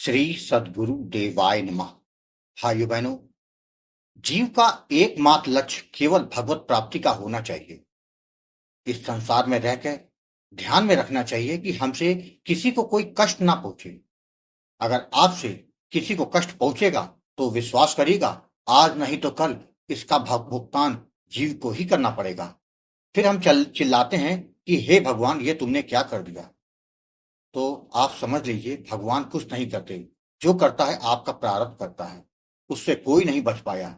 श्री सद्गुरु देवाय नमः। भाइयों बहनों, जीव का एकमात्र लक्ष्य केवल भगवत प्राप्ति का होना चाहिए। इस संसार में रहकर ध्यान में रखना चाहिए कि हमसे किसी को कोई कष्ट ना पहुंचे। अगर आपसे किसी को कष्ट पहुंचेगा तो विश्वास करिएगा, आज नहीं तो कल इसका भुगतान जीव को ही करना पड़ेगा। फिर हम चिल्लाते हैं कि हे भगवान, ये तुमने क्या कर दिया। तो आप समझ लीजिए, भगवान कुछ नहीं करते, जो करता है आपका प्रारब्ध करता है, उससे कोई नहीं बच पाया।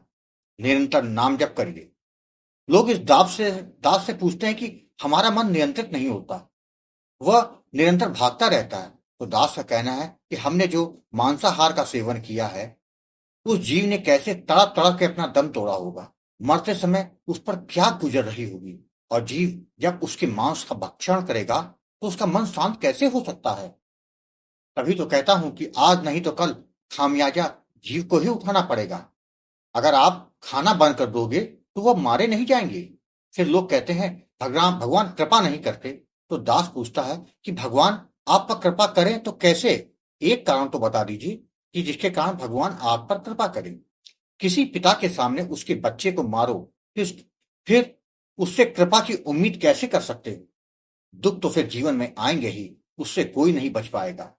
निरंतर नाम जप करिए। लोग इस दास से पूछते हैं कि हमारा मन नियंत्रित नहीं होता, वह निरंतर भागता रहता है। तो दास का कहना है कि हमने जो मांसाहार का सेवन किया है, उस जीव ने कैसे तड़प तड़प के अपना दम तोड़ा होगा, मरते समय उस पर क्या गुजर रही होगी। और जीव जब उसके मांस का भक्षण करेगा तो उसका मन शांत कैसे हो सकता है। तभी तो कहता हूं कि आज नहीं तो कल खामियाजा जीव को ही उठाना पड़ेगा। अगर आप खाना बंद कर दोगे तो वह मारे नहीं जाएंगे। फिर लोग कहते हैं भगवान भगवान कृपा नहीं करते। तो दास पूछता है कि भगवान आप पर कृपा करें तो कैसे। एक कारण तो बता दीजिए कि जिसके कारण भगवान आप पर कृपा करें। किसी पिता के सामने उसके बच्चे को मारो, फिर उससे कृपा की उम्मीद कैसे कर सकते हो। दुख तो फिर जीवन में आएंगे ही, उससे कोई नहीं बच पाएगा।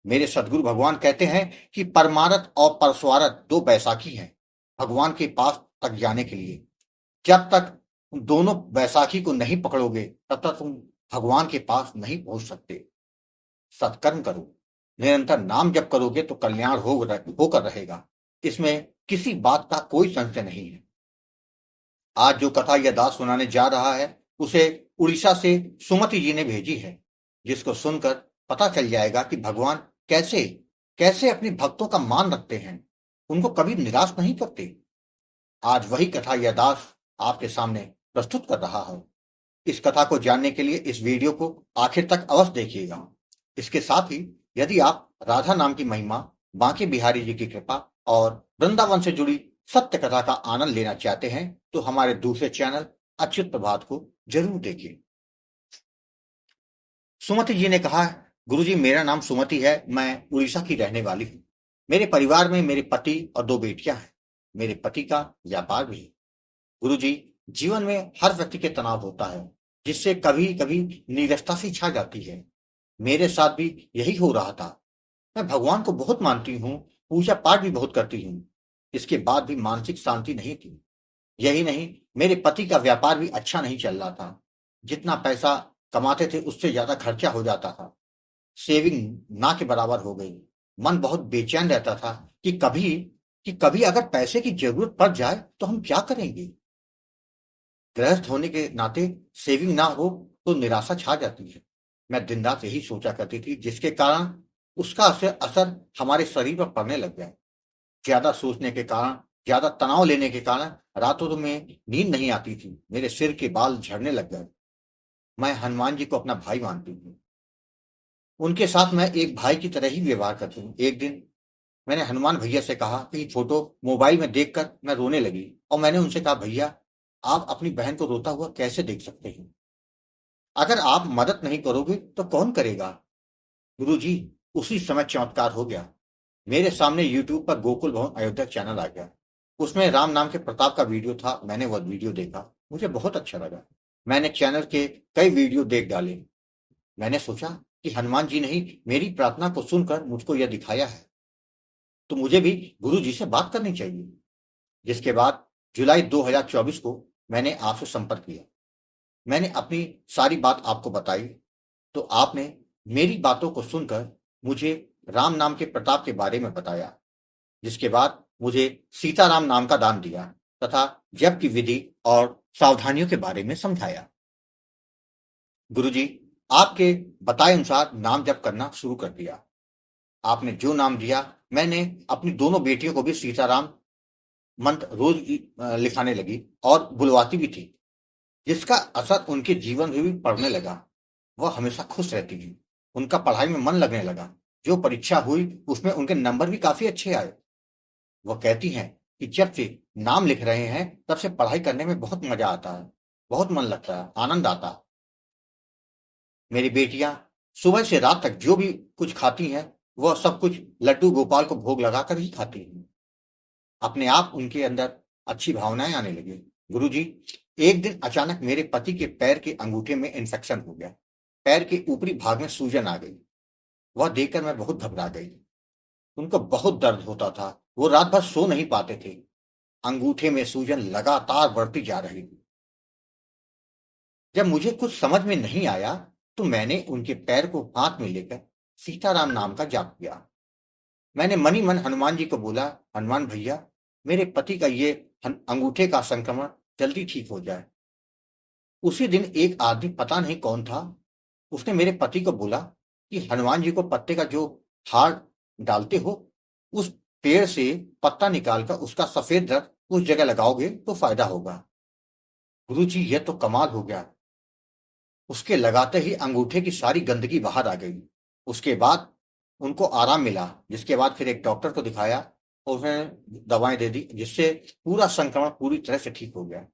मेरे सदगुरु भगवान कहते हैं कि परमारथ और परस्वारथ दो बैसाखी हैं भगवान के पास तक जाने के लिए। जब तक तुम दोनों बैसाखी को नहीं पकड़ोगे तब तक तुम भगवान के पास नहीं पहुंच सकते। सत्कर्म करो, निरंतर नाम जप करोगे तो कल्याण होकर रहेगा। इसमें किसी बात का कोई संशय नहीं है। आज जो कथा यह दास सुनाने जा रहा है, उसे उड़ीसा से सुमति जी ने भेजी है, जिसको सुनकर पता चल जाएगा कि भगवान कैसे कैसे अपने भक्तों का मान रखते हैं, उनको कभी निराश नहीं करते। आज वही कथा यह दास आपके सामने प्रस्तुत कर रहा है। इस कथा को जानने के लिए इस वीडियो को आखिर तक अवश्य देखिएगा। इसके साथ ही यदि आप राधा नाम की महिमा, बांके बिहारी जी की कृपा और वृंदावन से जुड़ी सत्य कथा का आनंद लेना चाहते हैं तो हमारे दूसरे चैनल अच्युत प्रभात को जरूर देखिए। सुमति जी ने कहा, गुरुजी मेरा नाम सुमति है, मैं उड़ीसा की रहने वाली हूँ। मेरे परिवार में मेरे पति और दो बेटियां हैं। मेरे पति का व्यापार भी है। गुरुजी, जीवन में हर व्यक्ति के तनाव होता है, जिससे कभी कभी नीरसता सी छा जाती है। मेरे साथ भी यही हो रहा था। मैं भगवान को बहुत मानती हूँ, पूजा पाठ भी बहुत करती हूँ। इसके बाद भी मानसिक शांति नहीं थी। यही नहीं, मेरे पति का व्यापार भी अच्छा नहीं चल रहा था। जितना पैसा कमाते थे उससे ज्यादा खर्चा हो जाता था। सेविंग ना के बराबर हो गई। मन बहुत बेचैन रहता था कि कभी अगर पैसे की जरूरत पड़ जाए तो हम क्या करेंगे। गृहस्थ होने के नाते सेविंग ना हो तो निराशा छा जाती है। मैं दिन रात यही सोचा करती थी, जिसके कारण उसका असर हमारे शरीर पर पड़ने लग गया। ज्यादा सोचने के कारण, ज्यादा तनाव लेने के कारण रातों में नींद नहीं आती थी। मेरे सिर के बाल झड़ने लग गए। मैं हनुमान जी को अपना भाई मानती हूँ। उनके साथ मैं एक भाई की तरह ही व्यवहार करती हूँ। एक दिन मैंने हनुमान भैया से कहा कि फोटो मोबाइल में देखकर मैं रोने लगी और मैंने उनसे कहा, भैया आप अपनी बहन को रोता हुआ कैसे देख सकते हैं। अगर आप मदद नहीं करोगे तो कौन करेगा। गुरुजी, उसी समय चमत्कार हो गया। मेरे सामने यूट्यूब पर गोकुल भवन अयोध्या चैनल आ गया। उसमें राम नाम के प्रताप का वीडियो था। मैंने वह वीडियो देखा, मुझे बहुत अच्छा लगा। मैंने चैनल के कई वीडियो देख डाले। मैंने सोचा कि हनुमान जी ने ही मेरी प्रार्थना को सुनकर मुझको यह दिखाया है, तो मुझे भी गुरु जी से बात करनी चाहिए। जिसके बाद जुलाई 2024 को मैंने आपसे संपर्क किया। मैंने अपनी सारी बात आपको बताई, तो आपने मेरी बातों को सुनकर मुझे राम नाम के प्रताप के बारे में बताया। जिसके बाद मुझे सीताराम नाम का दान दिया तथा जप की विधि और सावधानियों के बारे में समझाया। गुरुजी, आपके बताए अनुसार नाम जप करना शुरू कर दिया। आपने जो नाम दिया, मैंने अपनी दोनों बेटियों को भी सीताराम मंत्र रोज लिखाने लगी और बुलवाती भी थी, जिसका असर उनके जीवन में भी पड़ने लगा। वह हमेशा खुश रहती थी। उनका पढ़ाई में मन लगने लगा। जो परीक्षा हुई उसमें उनके नंबर भी काफी अच्छे आए। वह कहती हैं कि जब से नाम लिख रहे हैं तब से पढ़ाई करने में बहुत मजा आता है, बहुत मन लगता है, आनंद आता है। मेरी बेटियां सुबह से रात तक जो भी कुछ खाती हैं वह सब कुछ लड्डू गोपाल को भोग लगाकर ही खाती हैं। अपने आप उनके अंदर अच्छी भावनाएं आने लगी। गुरुजी, एक दिन अचानक मेरे पति के पैर के अंगूठे में इन्फेक्शन हो गया। पैर के ऊपरी भाग में सूजन आ गई। वह देखकर मैं बहुत घबरा गई। उनको बहुत दर्द होता था। वो रात भर सो नहीं पाते थे। अंगूठे में सूजन लगातार बढ़ती जा रही थी। जब मुझे कुछ समझ में नहीं आया तो मैंने उनके पैर को हाथ में लेकर सीताराम नाम का जाप किया। मैंने मनी मन हनुमान जी को बोला, हनुमान भैया, मेरे पति का ये अंगूठे का संक्रमण जल्दी ठीक हो जाए। उसी दिन एक आदमी, पता नहीं कौन था, उसने मेरे पति को बोला कि हनुमान जी को पत्ते का जो हार डालते हो, उस पेड़ से पत्ता निकालकर उसका सफेद रख उस जगह लगाओगे तो फायदा होगा। गुरुजी, यह तो कमाल हो गया। उसके लगाते ही अंगूठे की सारी गंदगी बाहर आ गई। उसके बाद उनको आराम मिला, जिसके बाद फिर एक डॉक्टर को दिखाया और उसने दवाएं दे दी, जिससे पूरा संक्रमण पूरी तरह से ठीक हो गया।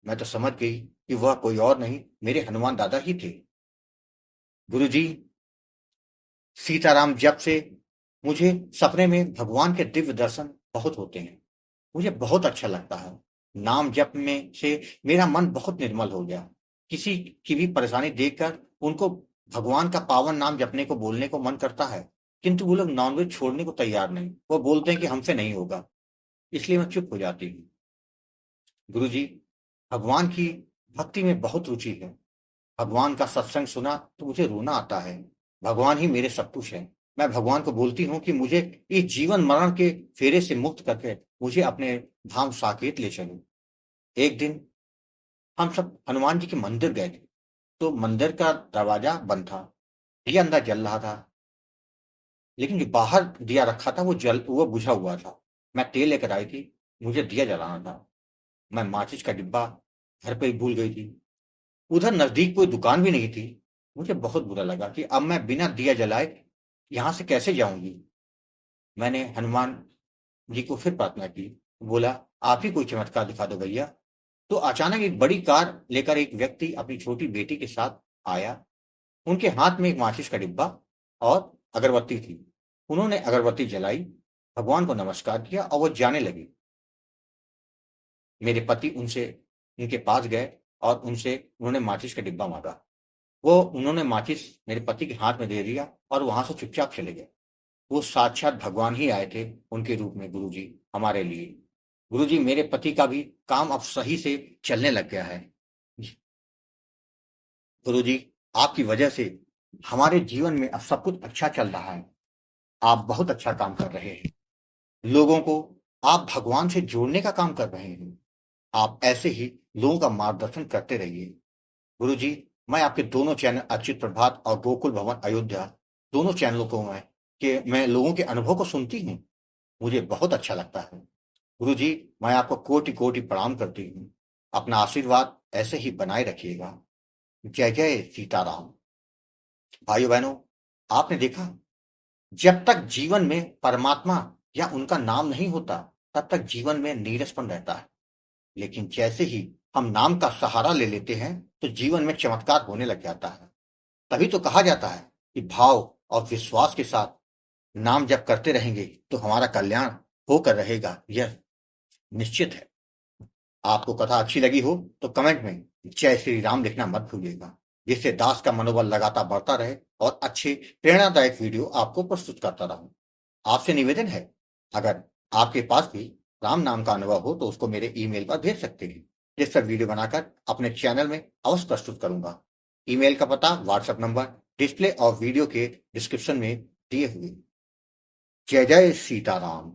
मैं तो समझ गई कि वह कोई और नहीं, मेरे हनुमान दादा ही थे। गुरुजी, सीताराम जप से मुझे सपने में भगवान के दिव्य दर्शन बहुत होते हैं। मुझे बहुत अच्छा लगता है। नाम जप में से मेरा मन बहुत निर्मल हो गया। किसी की भी परेशानी देखकर उनको भगवान का पावन नाम जपने को बोलने को मन करता है, किंतु वो लोग नॉनवेज छोड़ने को तैयार नहीं। वो बोलते हैं कि हमसे नहीं होगा, इसलिए मैं चुप हो जाती हूँ। गुरुजी, भगवान की भक्ति में बहुत रुचि है। भगवान का सत्संग सुना तो मुझे रोना आता है। भगवान ही मेरे सब कुछ है। मैं भगवान को बोलती हूँ कि मुझे इस जीवन मरण के फेरे से मुक्त करके मुझे अपने धाम साकेत ले चलो। एक दिन हम सब हनुमान जी के मंदिर गए थे, तो मंदिर का दरवाजा बंद था। दिया अंदर जल रहा था, लेकिन जो बाहर दिया रखा था वो बुझा हुआ था। मैं तेल लेकर आई थी, मुझे दिया जलाना था। मैं माचिस का डिब्बा घर पे ही भूल गई थी। उधर नजदीक कोई दुकान भी नहीं थी। मुझे बहुत बुरा लगा कि अब मैं बिना दिया जलाए यहां से कैसे जाऊंगी। मैंने हनुमान जी को फिर प्रार्थना की, बोला, आप ही कोई चमत्कार दिखा दो भैया। तो अचानक एक बड़ी कार लेकर एक व्यक्ति अपनी छोटी बेटी के साथ आया। उनके हाथ में एक माचिस का डिब्बा और अगरबत्ती थी। उन्होंने अगरबत्ती जलाई, भगवान को नमस्कार किया और वो जाने लगे। मेरे पति उनके पास गए और उन्होंने माचिस का डिब्बा मांगा। उन्होंने माचिस मेरे पति के हाथ में दे दिया और वहां से चुपचाप चले गए। वो साक्षात भगवान ही आए थे उनके रूप में गुरुजी, हमारे लिए। गुरुजी, मेरे पति का भी काम अब सही से चलने लग गया है। गुरुजी, आपकी वजह से हमारे जीवन में अब सब कुछ अच्छा चल रहा है। आप बहुत अच्छा काम कर रहे हैं। लोगों को आप भगवान से जोड़ने का काम कर रहे हैं। आप ऐसे ही लोगों का मार्गदर्शन करते रहिए। गुरुजी, मैं आपके दोनों चैनल अच्युत प्रभात और गोकुल भवन अयोध्या, दोनों चैनलों को मैं लोगों के अनुभव को सुनती हूँ। मुझे बहुत अच्छा लगता है। गुरुजी, मैं आपको कोटि कोटि प्रणाम करती हूँ। अपना आशीर्वाद ऐसे ही बनाए रखिएगा। जय जय सीताराम। भाइयों बहनों, आपने देखा, जब तक जीवन में परमात्मा या उनका नाम नहीं होता, तब तक जीवन में नीरसपन रहता है। लेकिन जैसे ही हम नाम का सहारा ले लेते हैं तो जीवन में चमत्कार होने लग जाता है। तभी तो कहा जाता है कि भाव और विश्वास के साथ नाम जप करते रहेंगे तो हमारा कल्याण होकर रहेगा, यह निश्चित है। आपको कथा अच्छी लगी हो तो कमेंट में जय श्री राम लिखना मत भूलिएगा, जिससे दास का मनोबल लगातार बढ़ता रहे और अच्छे प्रेरणादायक वीडियो आपको प्रस्तुत करता रहूं। आपसे निवेदन है, अगर आपके पास भी राम नाम का अनुभव हो तो उसको मेरे ईमेल पर भेज सकते हैं, जिस पर वीडियो बनाकर अपने चैनल में अवश्य प्रस्तुत करूंगा। ईमेल का पता, व्हाट्सएप नंबर डिस्प्ले और वीडियो के डिस्क्रिप्शन में दिए हुए। जय जय सीताराम।